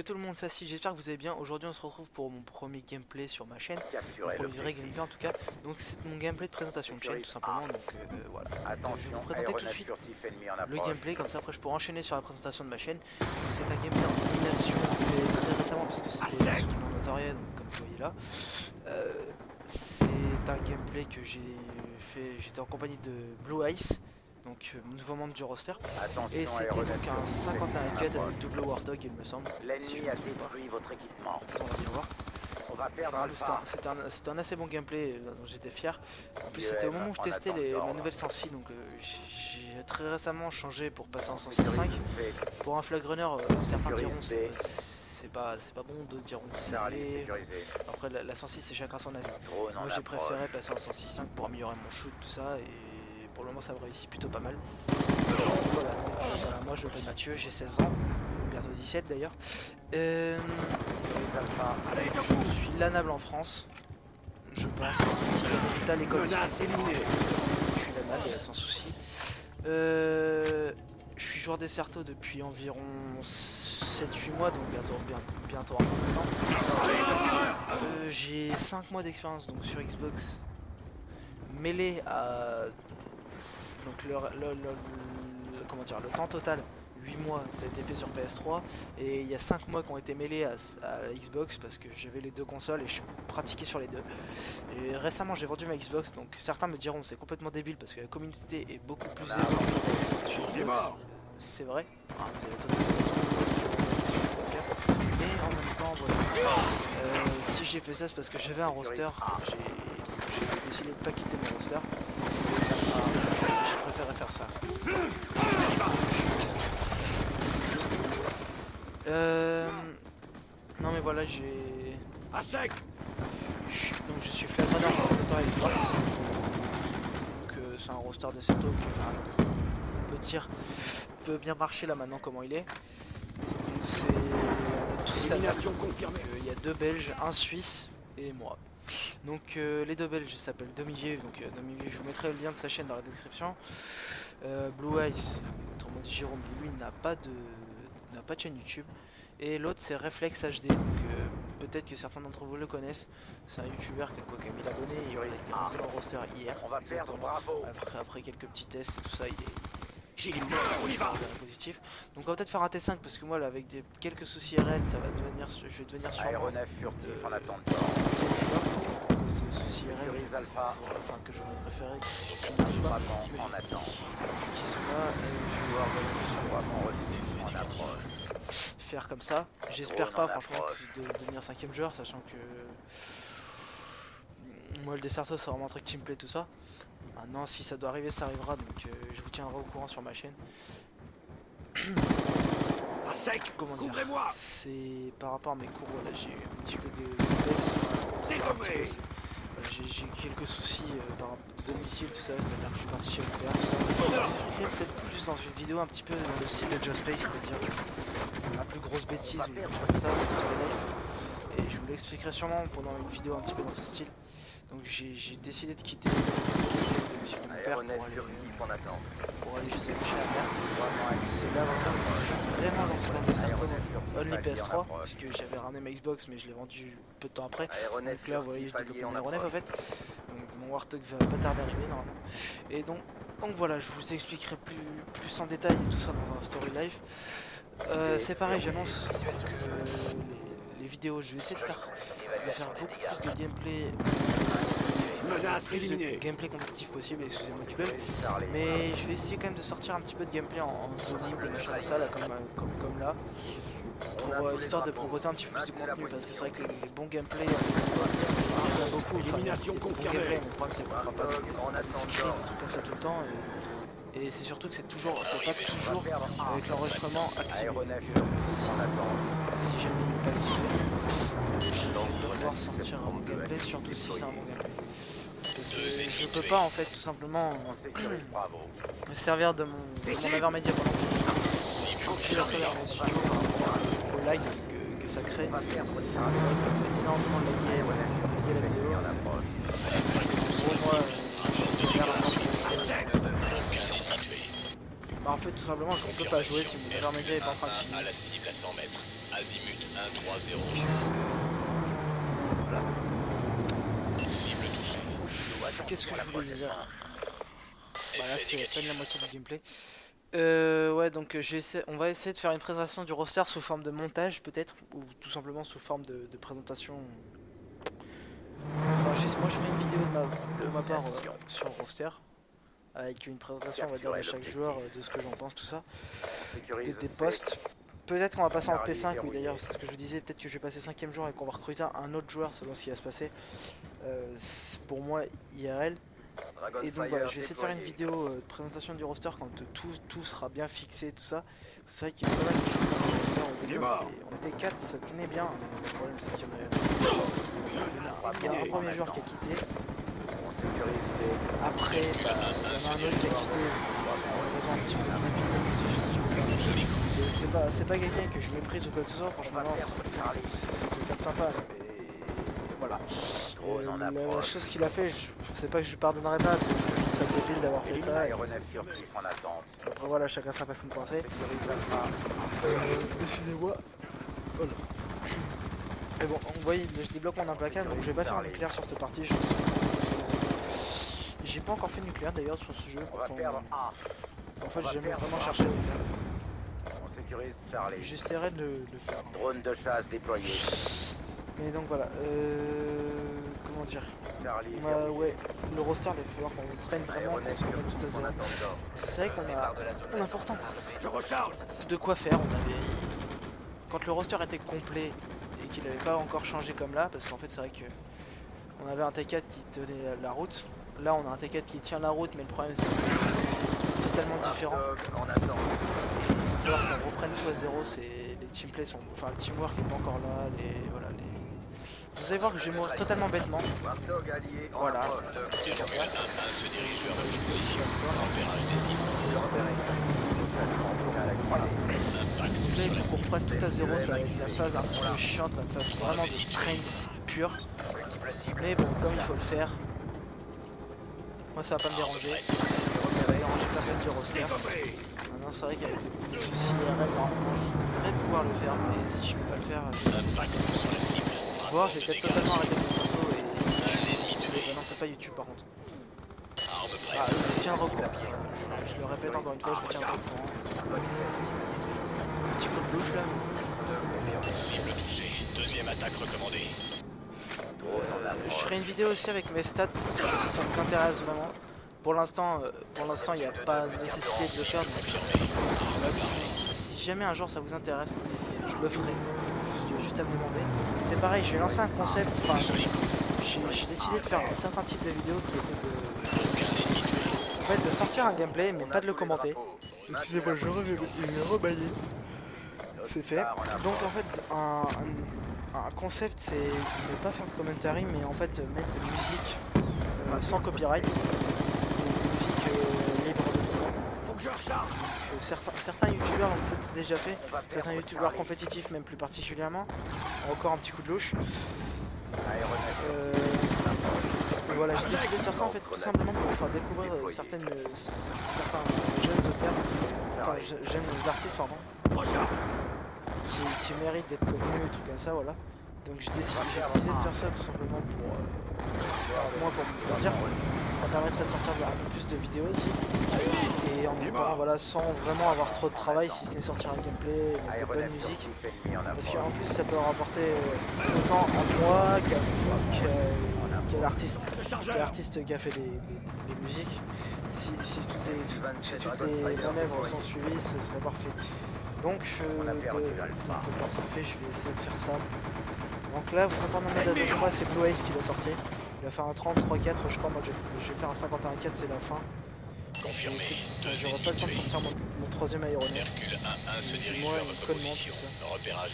tout le monde, ça si, j'espère que vous allez bien. Aujourd'hui on se retrouve pour mon premier gameplay sur ma chaîne, mon Capturez premier vrai l'objectif. gameplay en tout cas. Donc c'est mon gameplay de présentation de chaîne tout simplement, donc voilà. Je vais vous Attention, présenter tout de aéronef suite furtif ennemi en le approche. gameplay, comme ça après je pourrai enchaîner sur la présentation de ma chaîne. C'est un gameplay en domination fait très récemment puisque c'était sous mon notoriété, donc comme vous voyez là. C'est un gameplay que j'ai fait, j'étais en compagnie de Blue Ice, donc nouveau membre du roster. Et Attention, c'était aéronef donc un furtif 51 ennemi en cut approche. avec double Warthog il me semble. Si L'ennemi je a me trompe pas. détruit votre équipement. On va bien voir. On va perdre Enfin, Alpha. c'était un assez bon gameplay dont j'étais fier. En plus IEM c'était au moment où je en testais attente ma d'ordre. nouvelle sensi, donc j'ai très récemment changé pour passer en sensi Sécurise 5. C. Pour un flag runner, certains diront Sécurise B. c'est pas bon de dire on sait, Charlie mais sécurisé. après la sensi c'est chacun son avis. Drone en Moi j'ai approche. préféré passer en sensi 5 pour améliorer mon shoot tout ça, et pour le moment ça me réussit plutôt pas mal. Voilà, moi je m'appelle Mathieu, j'ai 16 ans, bientôt 17 d'ailleurs. Les Alpha. Je suis lanable en France, je pense. Si le résultat l'école, Menace éliminée. je suis lanable sans souci. Je suis joueur des Certo depuis environ 7-8 mois, donc bientôt un an maintenant. J'ai 5 mois d'expérience donc sur Xbox, mêlé à donc comment dire, le temps total 8 mois ça a été fait sur PS3, et il y a 5 mois qui ont été mêlés à la Xbox parce que j'avais les deux consoles et je pratiquais sur les deux. Et récemment j'ai vendu ma Xbox, donc certains me diront c'est complètement débile parce que la communauté est beaucoup plus évoluée sur Il est Xbox. mort. C'est vrai, hein, vous avez totalement raison, mais en même temps voilà. Si j'ai fait ça c'est parce que j'avais un roster, j'ai décidé de pas quitter mon roster. J'ai préféré faire ça. Non mais voilà, À sec. donc je suis flag runner pour le Xbox. Donc c'est un roster de Seto qui on peut dire peut bien marcher là maintenant comment il est. Donc c'est tout ça. Élimination confirmée. Il y a 2 Belges, un Suisse et moi. Donc les 2 Belges s'appellent Domivier, donc Domivier, je vous mettrai le lien de sa chaîne dans la description. Blue Ice, autrement dit Jérôme, lui n'a pas de chaîne YouTube. Et l'autre c'est Reflex HD, donc peut-être que certains d'entre vous le connaissent. C'est un youtubeur qui a mis l'abonné, il a été rentré dans le roster hier. On va perdre Bravo. Après quelques petits tests et tout ça, il est J'ai les murs, on y va. positif. Donc on va peut-être faire un T5 parce que moi là avec quelques soucis RL ça va devenir, je vais devenir sûrement Aéronef furtif en attente d'ordre. soucis RL, Sécurise Alpha. enfin que j'aurais préféré Déploiement en attente. qui sont là, Joueur de déploiement reçu en approche. faire comme ça. J'espère Drone pas en franchement approche. de devenir 5ème joueur, sachant que moi le Desserto c'est vraiment un truc qui me plaît tout ça. Maintenant si ça doit arriver ça arrivera, donc je vous tiendrai au courant sur ma chaîne. À sec. Comment dire, Couvrez-moi. c'est par rapport à mes cours, là j'ai eu un petit peu de baisse. Dégommé. J'ai quelques soucis par rapport au domicile, tout ça, c'est-à-dire que je suis parti chez le père, tout ça. Je ferai peut-être plus dans une vidéo un petit peu dans le style de Just Space, c'est-à-dire la plus grosse bêtise ou quelque chose comme ça, et je vous l'expliquerai sûrement pendant une vidéo un petit peu dans ce style. Donc j'ai décidé de quitter le domicile de mon père Aéronef furtif en attente. pour aller juste chez la mère. Déploiement C'est là vraiment dans ce moment de Aéronef Only furtif allié en PS3, approche. parce que j'avais ramené ma Xbox mais je l'ai vendu peu de temps après. Aéronef Donc là vous voyez je furtif développe allié mon en aéronef en approche. fait. Donc mon Warthog va pas tarder à arriver normalement. Et donc voilà, je vous expliquerai plus en détail tout ça dans un story live. C'est pareil, j'annonce que les vidéos, je vais essayer de faire beaucoup plus de gameplay, Menace plus de éliminée. gameplay compétitif possible, excusez-moi du bug. Mais je vais essayer quand même de sortir un petit peu de gameplay en audible, machin comme ça, là, comme là. Pour histoire de proposer un petit peu plus de contenu, parce que c'est vrai que les bons gameplays, il y en a beaucoup. Élimination confirmée. Gameplay, mais le problème c'est qu'on fera pas En attente des d'ordre. trucs comme ça tout le temps. Et c'est surtout que c'est pas toujours avec l'enregistrement activé. Aéronef furtif en attente. Si jamais il n'est pas activé, j'essaie de pouvoir sortir un bon gameplay, surtout si c'est un bon gameplay. Parce que je peux pas en fait tout simplement On sécurise Bravo. me servir de mon Avermedia pendant que je suis à travers mon studio par rapport au lag que ça crée. On va perdre Ça fait énormément laguer la vidéo. en approche. Pour moi, je vais faire À sec. bah en fait tout simplement je ne peux pas jouer si mon Avermedia est pas en train de finir. À la cible à 100 mètres. Azimut 130. Cible touchée. Qu'est-ce que je voulais dire? Voilà, Effet c'est à négatif. peine la moitié du gameplay. Ouais, donc on va essayer de faire une présentation du roster sous forme de montage peut-être, ou tout simplement sous forme de présentation. Enfin, moi je ferai une vidéo de ma part sur le roster, avec une présentation on va dire de chaque joueur, de ce que j'en pense, tout ça, On sécurise des sec. postes. Peut-être qu'on va passer en Charlie P5, oui verrouillé. d'ailleurs c'est ce que je vous disais, peut-être que je vais passer 5ème jour et qu'on va recruter un autre joueur selon ce qui va se passer. Pour moi IRL. Et donc voilà, je vais essayer de faire une vidéo de présentation du roster quand tout sera bien fixé, tout ça. C'est vrai qu'il y a pas mal de choses dans le roster au début, on était 4, ça tenait bien. Le problème c'est qu'il y en a un premier joueur qui a quitté. On sécurise les... Après, il y en a un autre qui a quitté pour une raison un petit peu c'est pas quelqu'un que je méprise ou quoi que ce soit, franchement c'est quelqu'un de sympa, mais voilà. La chose qu'il a fait, c'est pas que je lui pardonnerai pas, c'est juste très débile d'avoir fait ça. Aéronef furtif en attente. Après voilà, chacun sa façon de penser. Sécurise Alpha. Excusez-moi. Voilà. Mais bon, vous voyez, je débloque mon implacable, donc je vais pas faire un nucléaire sur cette partie. J'ai pas encore fait de nucléaire d'ailleurs sur ce jeu. On va perdre A. En fait, j'ai jamais vraiment cherché le nucléaire. On sécurise Charlie. J'essaierai de le faire. Drone de chasse déployé. Mais donc voilà, comment dire, Charlie ouais, le roster il va falloir qu'on traîne vraiment, qu'on Aéronef se remette tout à furtif en zéro. attendant. C'est vrai qu'on a pourtant Je recharge. de quoi faire, quand le roster était complet et qu'il n'avait pas encore changé comme là, parce qu'en fait c'est vrai que on avait un T4 qui tenait la route, là on a un T4 qui tient la route, mais le problème c'est que c'est totalement différent. Dog en attente. Il va falloir qu'on reprenne tout à zéro, les teamplays sont, enfin le teamwork n'est pas encore là, voilà les. Vous allez voir que je vais mourir totalement bêtement. Dog allié en Voilà. approche. Hercule 1-1 se dirige vers votre position. Repérage des cibles. Voilà. Donc là il faut qu'on reprenne tout à zéro, ça va être la phase un petit peu chiante, la phase vraiment de train pur. Mais bon, comme il faut le faire, moi ça va pas me déranger. Ça va déranger personne du roster. Maintenant c'est vrai qu'avec des soucis IRL, normalement je devrais pouvoir le faire, mais si je peux pas le faire, je vais Impact sur la cible. voir, j'ai peut-être totalement arrêté mon photo et... L'ennemi tué. Bah non, peut pas YouTube par contre. Arme Ah, prête. je tiens au courant. Je le répète encore une fois, je tiens au courant. Petit coup de bouche là. Cible touchée. Deuxième attaque recommandée. Je ferai une vidéo aussi avec mes stats si ça vous intéresse vraiment. Pour l'instant, il n'y a pas nécessité de le faire. Donc, si jamais un jour ça vous intéresse, je le ferai. Il y a juste à me demander. C'est pareil, j'ai lancé un concept. Enfin, j'ai décidé de faire un certain type de vidéo qui était en fait, de sortir un gameplay, mais pas de le commenter. Excusez-moi, je vais rebailler. C'est fait. Donc en fait, un concept, c'est ne pas faire de commentary, mais en fait mettre de musique sans copyright, musique libre de droit. Faut que je recharge. Certains youtubeurs l'ont peut-être déjà fait, certains youtubeurs compétitifs même plus particulièrement. Encore un petit coup de louche. Voilà, j'ai décidé de faire ça en fait tout simplement pour faire découvrir certains jeunes auteurs, enfin jeunes artistes pardon, qui méritent d'être connus et trucs comme ça, voilà. Donc j'ai décidé de faire ça tout simplement pour moi pour me plaisir. Ça permettrait de sortir un peu plus de vidéos aussi. Et en même temps, voilà, sans vraiment avoir trop de travail, si ce n'est sortir un gameplay, de bonne musique. Parce qu'en plus ça peut rapporter autant à moi qu'à l'artiste qui a fait les musiques. Si toutes les manœuvres sont suivies, ce serait parfait. Donc de ce fait, je vais essayer de faire ça. Donc là, vous entendez en mode de moi, c'est Blue Ace qui va sortir. Il va faire un 33-4, je crois. Moi, je vais faire un 51-4, c'est la fin. Confirmé. J'aurai pas le temps de sortir mon troisième aéronef. Hercule 1-1 se dirige Moi, vers une votre connement, position. tout ça. Repérage